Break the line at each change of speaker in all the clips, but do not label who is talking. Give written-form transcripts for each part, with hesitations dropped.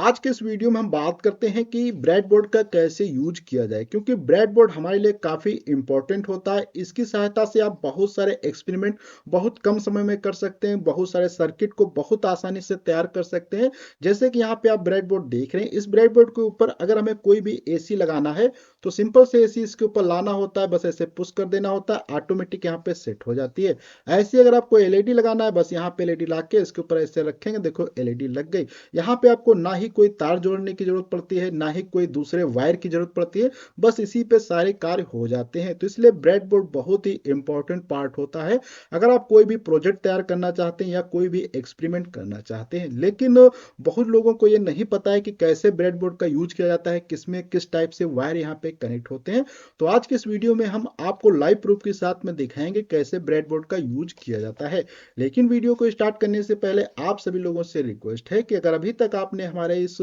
आज के इस वीडियो में हम बात करते हैं कि ब्रेडबोर्ड का कैसे यूज किया जाए, क्योंकि ब्रेडबोर्ड हमारे लिए काफ़ी इंपॉर्टेंट होता है। इसकी सहायता से आप बहुत सारे एक्सपेरिमेंट बहुत कम समय में कर सकते हैं, बहुत सारे सर्किट को बहुत आसानी से तैयार कर सकते हैं। जैसे कि यहाँ पे आप ब्रेडबोर्ड देख रहे हैं, इस ब्रेडबोर्ड के ऊपर अगर हमें कोई भी एसी लगाना है तो सिंपल से एसी इसके ऊपर लाना होता है, बस ऐसे पुश कर देना होता है, ऑटोमेटिक यहाँ पे सेट हो जाती है। ऐसे अगर आपको एलईडी लगाना है, बस यहाँ पे एलईडी ला के इसके ऊपर ऐसे रखेंगे, देखो एलईडी लग गई। यहाँ पे आपको ना ही कोई तार जोड़ने की जरूरत पड़ती है, ना ही कोई दूसरे वायर की जरूरत पड़ती है, बस इसी पे सारे कार्य हो जाते हैं। तो इसलिए ब्रेडबोर्ड बहुत ही इंपॉर्टेंट पार्ट होता है अगर आप कोई भी प्रोजेक्ट तैयार करना चाहते हैं या कोई भी एक्सपेरिमेंट करना चाहते हैं। लेकिन बहुत लोगों को ये नहीं पता है कि कैसे ब्रेडबोर्ड का यूज किया जाता है, किसमें किस टाइप से वायर यहाँ पे कनेक्ट होते हैं। तो आज के इस वीडियो में हम आपको लाइव प्रूफ के साथ में दिखाएंगे कैसे ब्रेडबोर्ड का यूज किया जाता है। लेकिन वीडियो को स्टार्ट करने से पहले आप सभी लोगों से रिक्वेस्ट है कि अगर अभी तक आपने हमारे इस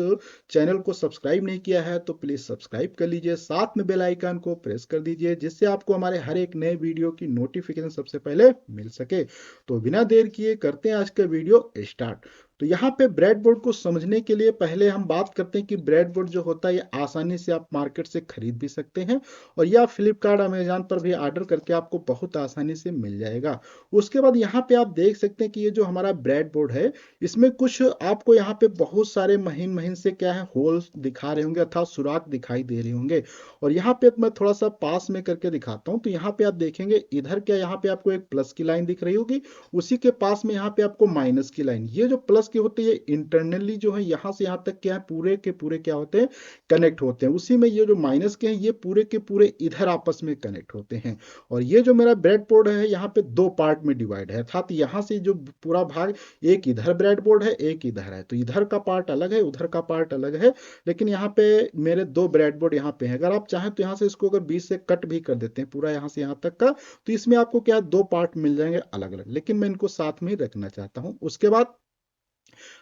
चैनल को सब्सक्राइब नहीं किया है तो प्लीज सब्सक्राइब कर लीजिए, साथ में बेल आइकन को प्रेस कर दीजिए, जिससे आपको हमारे हर एक नए वीडियो की नोटिफिकेशन सबसे पहले मिल सके। तो बिना देर किए करते हैं आज का वीडियो स्टार्ट। तो यहाँ पे ब्रेडबोर्ड को समझने के लिए पहले हम बात करते हैं कि ब्रेडबोर्ड जो होता है ये आसानी से आप मार्केट से खरीद भी सकते हैं, और या फ्लिपकार्ट अमेजॉन पर भी ऑर्डर करके आपको बहुत आसानी से मिल जाएगा। उसके बाद यहाँ पे आप देख सकते हैं कि ये जो हमारा ब्रेड बोर्ड है, इसमें कुछ आपको यहाँ पे बहुत सारे महीन महीन से क्या है होल्स दिखा रहे होंगे अर्थात सुराख दिखाई दे रहे होंगे। और यहाँ पे मैं थोड़ा सा पास में करके दिखाता हूँ। तो यहाँ पे आप देखेंगे इधर क्या, यहाँ पे आपको एक प्लस की लाइन दिख रही होगी, उसी के पास में यहाँ पे आपको माइनस की लाइन। ये जो प्लस की होती है इंटरनली जो है यहाँ से यहाँ तक क्या है पूरे के पूरे क्या होते हैं, कनेक्ट होते हैं। उसी में ये जो माइनस के हैं ये पूरे के पूरे इधर आपस में कनेक्ट होते हैं। और ये जो मेरा ब्रेड बोर्ड है यहाँ पे दो पार्ट में डिवाइड है, अर्थात यहाँ से जो पूरा भाग, एक इधर ब्रेड बोर्ड है एक इधर है, तो इधर का पार्ट अलग है उधर का पार्ट अलग है। लेकिन यहाँ पे मेरे दो ब्रेड बोर्ड यहाँ पे है। अगर आप चाहें तो यहाँ से इसको अगर बीच से कट भी कर देते हैं पूरा यहाँ से यहाँ तक का, तो इसमें आपको क्या दो पार्ट मिल जाएंगे अलग अलग, लेकिन मैं इनको साथ में ही रखना चाहता हूँ। उसके बाद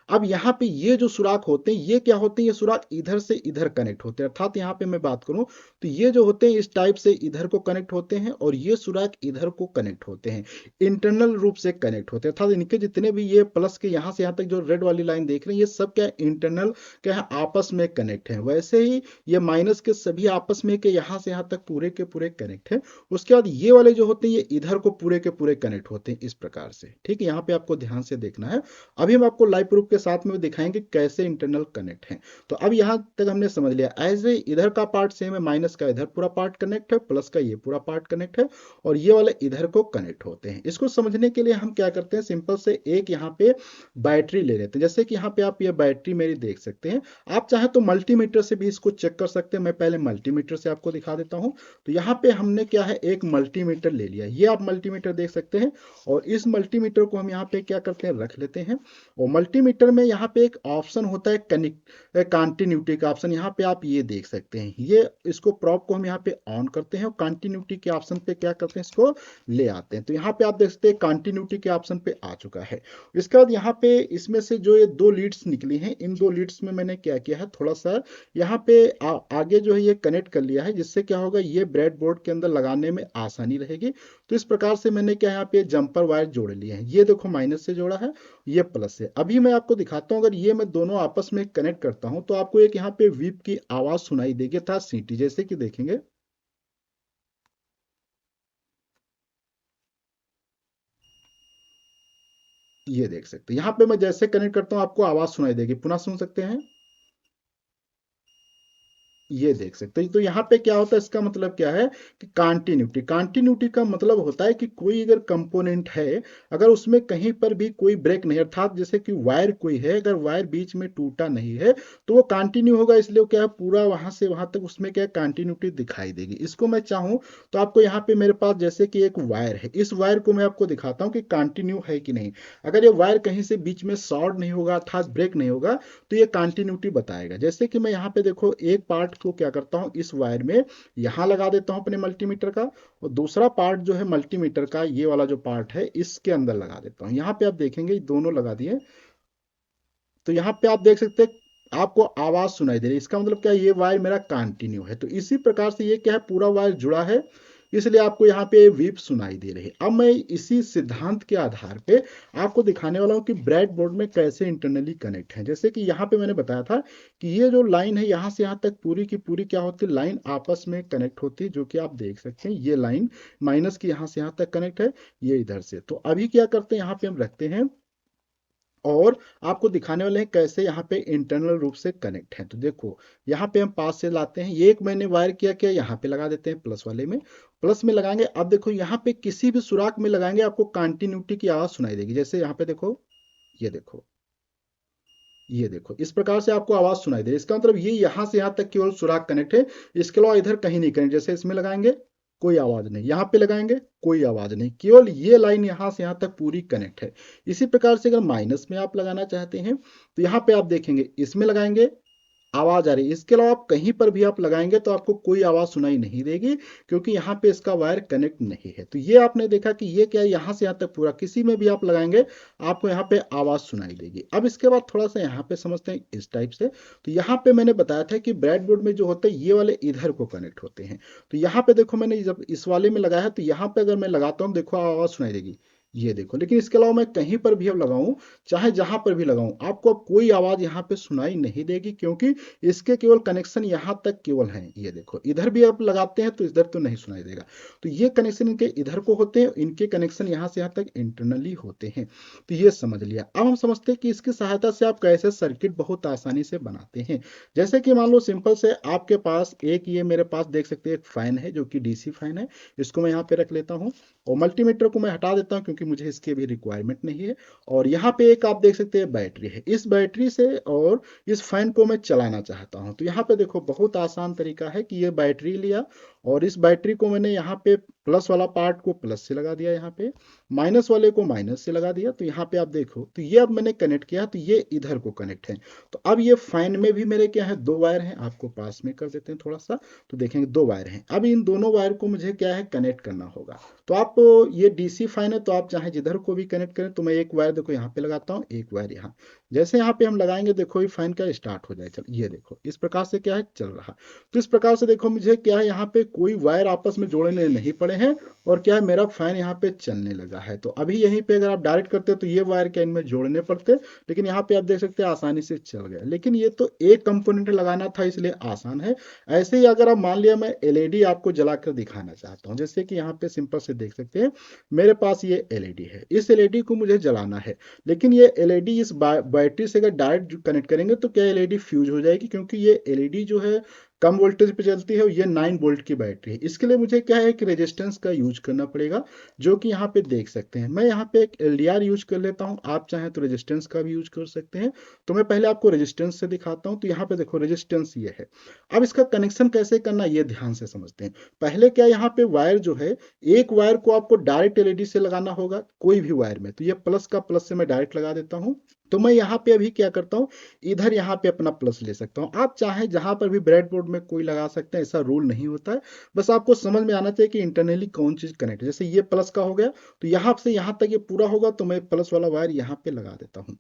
अब यहाँ पे ये जो सुराख होते हैं ये क्या होते हैं, ये सुराख इधर से इधर कनेक्ट होते हैं। अर्थात यहाँ पे मैं बात करूं तो ये जो होते हैं इस टाइप से इधर को कनेक्ट होते हैं, और ये सुराख इधर को कनेक्ट होते हैं, इंटरनल रूप से कनेक्ट होते हैं। अर्थात इनके जितने भी ये प्लस के यहाँ से यहाँ तक जो रेड वाली लाइन देख रहे हैं ये सब क्या इंटरनल क्या है आपस में कनेक्ट है। वैसे ही ये माइनस के सभी आपस में के यहाँ से यहाँ तक पूरे के पूरे कनेक्ट है। उसके बाद ये वाले जो होते हैं ये इधर को पूरे के पूरे कनेक्ट होते हैं इस प्रकार से। ठीक है, यहाँ पे आपको ध्यान से देखना है। अभी हम आपको लाइव प्रूफ के साथ में दिखाएंगे कैसे इंटरनल कनेक्ट है। तो अब यहां तक हमने समझ लिया, ऐसे इधर का पार्ट सेम है, माइनस का इधर पूरा पार्ट कनेक्ट है, प्लस का ये पूरा पार्ट कनेक्ट है, और ये वाले इधर को कनेक्ट होते हैं। इसको समझने के लिए हम क्या करते हैं, सिंपल से एक यहाँ पे बैटरी ले लेते हैं। जैसे कि यहाँ पे आप ये बैटरी मेरी देख सकते हैं, आप चाहे तो मल्टीमीटर से भी इसको चेक कर सकते हैं। मैं पहले मल्टीमीटर से आपको दिखा देता हूँ। तो यहाँ पे हमने क्या है एक मल्टीमीटर ले लिया, ये आप मल्टीमीटर देख सकते हैं, और इस मल्टीमीटर को हम यहाँ पे क्या करते हैं रख लेते हैं। और मल्टीमीटर में यहाँ पे एक ऑप्शन होता है कनेक्ट कंटिन्यूटी का ऑप्शन, यहाँ पे आप ये देख सकते हैं। ये इसको प्रॉप को हम यहाँ पे ऑन करते हैं और कंटिन्यूटी के ऑप्शन पे क्या करते हैं इसको ले आते हैं। तो यहाँ पे आप देख सकते हैं कंटिन्यूटी के ऑप्शन पे आ चुका है। इसके बाद यहाँ पे इसमें से जो ये दो लीड्स निकली हैं, इन दो लीड्स में मैंने क्या किया है थोड़ा सा यहाँ पे आगे जो है ये कनेक्ट कर लिया है, जिससे क्या होगा ये ब्रेड बोर्ड के अंदर लगाने में आसानी रहेगी। तो इस प्रकार से मैंने क्या यहाँ पे जंपर वायर जोड़ लिए हैं। ये देखो माइनस से जोड़ा है, ये प्लस है। अभी मैं आपको दिखाता हूं, अगर ये मैं दोनों आपस में कनेक्ट करता हूं तो आपको एक यहाँ पे वीप की आवाज सुनाई देगी था सीटी जैसे कि देखेंगे, ये देख सकते हैं। यहाँ पे मैं जैसे कनेक्ट करता हूं आपको आवाज सुनाई देगी, पुनः सुन सकते हैं, ये देख सकते हैं। तो यहाँ पे क्या होता है, इसका मतलब क्या है कि कंटिन्यूटी, कंटिन्यूटी का मतलब होता है कि कोई अगर कंपोनेंट है, अगर उसमें कहीं पर भी कोई ब्रेक नहीं, अर्थात जैसे कि वायर कोई है, अगर वायर बीच में टूटा नहीं है तो वो कंटिन्यू होगा। इसलिए क्या है पूरा वहां से वहां तक उसमें क्या कंटिन्यूटी दिखाई देगी। इसको मैं चाहूँ तो आपको यहाँ पे मेरे पास जैसे कि एक वायर है, इस वायर को मैं आपको दिखाता हूँ कि कंटिन्यू है कि नहीं। अगर ये वायर कहीं से बीच में शॉर्ट नहीं होगा अर्थात ब्रेक नहीं होगा तो ये कंटिन्यूटी बताएगा। जैसे कि मैं यहाँ पे देखो एक पार्ट को क्या करता हूँ इस वायर में यहाँ लगा देता हूँ अपने मल्टीमीटर का, और दूसरा पार्ट जो है मल्टीमीटर का ये वाला जो पार्ट है इसके अंदर लगा देता हूँ। यहाँ पे आप देखेंगे दोनों लगा दिए। तो यहाँ पे आप देख सकते हैं आपको आवाज सुनाई दे रही है, इसका मतलब क्या है ये वायर मेरा कंटिन्यू है। तो इसी प्रकार से ये क्या है पूरा वायर जुड़ा है, इसलिए आपको यहाँ पे वीप सुनाई दे रही है। अब मैं इसी सिद्धांत के आधार पे आपको दिखाने वाला हूँ कि ब्रेड बोर्ड में कैसे इंटरनली कनेक्ट है। जैसे कि यहाँ पे मैंने बताया था कि ये जो लाइन है यहाँ से यहाँ तक पूरी की पूरी क्या होती है, लाइन आपस में कनेक्ट होती है, जो कि आप देख सकते हैं ये लाइन माइनस की यहाँ से यहाँ तक कनेक्ट है, ये इधर से। तो अभी क्या करते हैं, यहाँ पे हम रखते हैं और आपको दिखाने वाले हैं कैसे यहाँ पे इंटरनल रूप से कनेक्ट है। तो देखो यहाँ पे हम पास से लाते हैं, ये एक मैंने वायर किया क्या यहाँ पे लगा देते हैं प्लस वाले में, प्लस में लगाएंगे। अब देखो यहाँ पे किसी भी सुराख में लगाएंगे आपको कंटिन्यूटी की आवाज सुनाई देगी। जैसे यहाँ पे देखो, ये देखो, ये देखो इस प्रकार से आपको आवाज सुनाई दे। इसका मतलब ये यहाँ से यहाँ तक केवल सुराख कनेक्ट है, इसके अलावा इधर कहीं नहीं कनेक्ट। जैसे इसमें लगाएंगे कोई आवाज नहीं, यहाँ पे लगाएंगे कोई आवाज नहीं, केवल ये लाइन यहाँ से यहाँ तक पूरी कनेक्ट है। इसी प्रकार से अगर माइनस में आप लगाना चाहते हैं तो यहाँ पे आप देखेंगे इसमें लगाएंगे आवाज आ रही है, इसके अलावा आप कहीं पर भी आप लगाएंगे तो आपको कोई आवाज सुनाई नहीं देगी, क्योंकि यहाँ पे इसका वायर कनेक्ट नहीं है। तो ये आपने देखा कि ये क्या है, यहाँ से यहाँ तक पूरा किसी में भी आप लगाएंगे आपको यहाँ पे आवाज सुनाई देगी। अब इसके बाद थोड़ा सा यहाँ पे समझते हैं इस टाइप से। तो यहाँ पे मैंने बताया था कि ब्रेडबोर्ड में जो होते हैं ये वाले इधर को कनेक्ट होते हैं। तो यहाँ पे देखो मैंने जब इस वाले में लगाया है तो यहाँ पे अगर मैं लगाता हूँ देखो आवाज सुनाई देगी, ये देखो। लेकिन इसके अलावा मैं कहीं पर भी अब लगाऊं, चाहे जहां पर भी लगाऊं, आपको अब कोई आवाज यहाँ पे सुनाई नहीं देगी, क्योंकि इसके केवल कनेक्शन यहाँ तक केवल हैं। ये देखो इधर भी आप लगाते हैं तो इधर तो नहीं सुनाई देगा। तो ये कनेक्शन इनके इधर को होते हैं, इनके कनेक्शन यहाँ से यहाँ तक इंटरनली होते हैं। तो ये समझ लिया। अब हम समझते हैं कि इसकी सहायता से आप कैसे सर्किट बहुत आसानी से बनाते हैं। जैसे कि मान लो सिंपल से आपके पास एक, ये मेरे पास देख सकते हैं एक फैन है जो कि डीसी फैन है, इसको मैं यहाँ पे रख लेता हूँ और मल्टीमीटर को मैं हटा देता हूँ क्योंकि मुझे इसकी भी रिक्वायरमेंट नहीं है। और यहाँ पे एक आप देख सकते हैं बैटरी है, इस बैटरी से और इस फैन को मैं चलाना चाहता हूं। तो यहाँ पे देखो बहुत आसान तरीका है कि ये बैटरी लिया और इस बैटरी को मैंने यहाँ पे प्लस वाला पार्ट को प्लस से लगा दिया, यहाँ पे माइनस वाले को माइनस से लगा दिया। तो यहाँ पे आप देखो तो ये अब मैंने कनेक्ट किया तो ये इधर को कनेक्ट है। तो अब ये फैन में भी मेरे क्या है, दो वायर हैं, आपको पास में कर देते हैं थोड़ा सा तो देखेंगे दो वायर हैं। अब इन दोनों वायर को मुझे क्या है कनेक्ट करना होगा। तो आप, ये डीसी फैन है तो आप चाहे जिधर को भी कनेक्ट करें। तो मैं एक वायर देखो यहाँ पे लगाता हूँ, एक वायर यहाँ, जैसे यहाँ पे हम लगाएंगे देखो ये फैन क्या स्टार्ट हो जाए, चल ये देखो इस प्रकार से क्या है चल रहा। तो इस प्रकार से देखो मुझे क्या है यहाँ पे कोई वायर आपस में जोड़ने नहीं पड़े हैं और क्या है मेरा फैन यहाँ पे चलने लगा है। तो अभी यहीं पे अगर आप डायरेक्ट करते तो ये वायर क्या इनमें जोड़ने पड़ते, लेकिन यहाँ पे आप देख सकते हैं आसानी से चल गया। लेकिन ये तो एक कंपोनेंट लगाना था इसलिए आसान है। ऐसे ही अगर आप मान लिया मैं एलईडी आपको जलाकर दिखाना चाहता हूँ, जैसे कि यहाँ पे सिंपल से देख सकते हैं मेरे पास ये एलईडी है, इस एलईडी को मुझे जलाना है। लेकिन ये एलईडी इस बैटरी से अगर डायरेक्ट कनेक्ट करेंगे तो क्या एलईडी फ्यूज हो जाएगी, क्योंकि ये एलईडी जो है कम वोल्टेज पे चलती है और ये 9 वोल्ट की बैटरी है। इसके लिए मुझे क्या है कि रेजिस्टेंस का यूज करना पड़ेगा, जो कि यहाँ पे देख सकते हैं। मैं यहाँ पे एक एलडीआर यूज कर लेता हूँ, आप चाहें तो रेजिस्टेंस का भी यूज कर सकते हैं। तो मैं पहले आपको रेजिस्टेंस से दिखाता हूँ। तो यहाँ पे देखो रेजिस्टेंस ये है। अब इसका कनेक्शन कैसे करना ये ध्यान से समझते हैं। पहले क्या यहाँ पे वायर जो है, एक वायर को आपको डायरेक्ट एलईडी से लगाना होगा कोई भी वायर में। तो ये प्लस का प्लस से मैं डायरेक्ट लगा देता हूँ। तो मैं यहाँ पे अभी क्या करता हूँ, इधर यहाँ पे अपना प्लस ले सकता हूँ। आप चाहे जहां पर भी ब्रेडबोर्ड में कोई लगा सकते हैं, ऐसा रूल नहीं होता है। बस आपको समझ में आना चाहिए कि इंटरनली कौन चीज कनेक्ट है। जैसे ये प्लस का हो गया तो यहाँ से यहाँ तक ये पूरा होगा, तो मैं प्लस वाला वायर यहाँ पे लगा देता हूँ।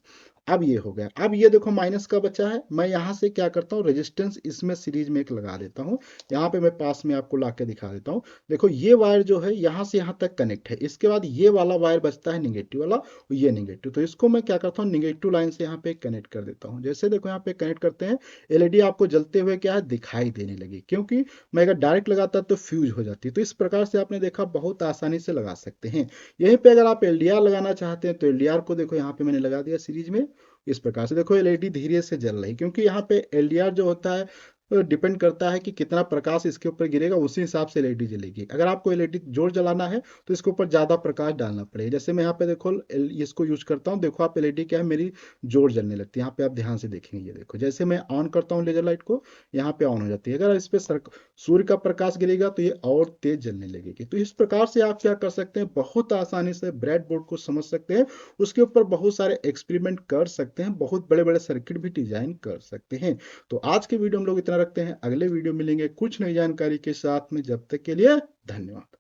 अब ये हो गया। अब ये देखो माइनस का बचा है, मैं यहाँ से क्या करता हूँ रेजिस्टेंस इसमें सीरीज में एक लगा देता हूँ। यहाँ पे मैं पास में आपको ला के दिखा देता हूँ। देखो ये वायर जो है यहाँ से यहाँ तक कनेक्ट है, इसके बाद ये वाला वायर बचता है निगेटिव वाला, ये निगेटिव। तो इसको मैं क्या करता हूँ निगेटिव लाइन से यहाँ पे कनेक्ट कर देता हूँ। जैसे देखो यहाँ पे कनेक्ट करते हैं, एलईडी आपको जलते हुए क्या है दिखाई देने लगी, क्योंकि मैं अगर डायरेक्ट लगाता तो फ्यूज हो जाती। तो इस प्रकार से आपने देखा बहुत आसानी से लगा सकते हैं। यहीं पे अगर आप एलडीआर लगाना चाहते हैं तो एलडीआर को देखो यहाँ पे मैंने लगा दिया सीरीज में। इस प्रकार से देखो एलईडी धीरे से जल रही, क्योंकि यहाँ पे एलडीआर जो होता है डिपेंड करता है कि कितना प्रकाश इसके ऊपर गिरेगा, उसी हिसाब से एलईडी जलेगी। अगर आपको एलईडी जोर जलाना है तो इसके ऊपर ज्यादा प्रकाश डालना पड़ेगा। जैसे मैं यहाँ पे देखो इसको यूज करता हूँ, देखो आप एलईडी क्या है मेरी जोर जलने लगती है। यहाँ पे आप ध्यान से देखेंगे, ये देखो जैसे मैं ऑन करता हूँ लेजर लाइट को, यहाँ पे ऑन हो जाती है। अगर इस पे सूर्य का प्रकाश गिरेगा तो ये और तेज जलने लगेगी। तो इस प्रकार से आप क्या कर सकते हैं, बहुत आसानी से ब्रेड बोर्ड को समझ सकते हैं, उसके ऊपर बहुत सारे एक्सपेरिमेंट कर सकते हैं, बहुत बड़े बड़े सर्किट भी डिजाइन कर सकते हैं। तो आज के वीडियो हम लोग इतना रखते हैं, अगले वीडियो मिलेंगे कुछ नई जानकारी के साथ में। जब तक के लिए धन्यवाद।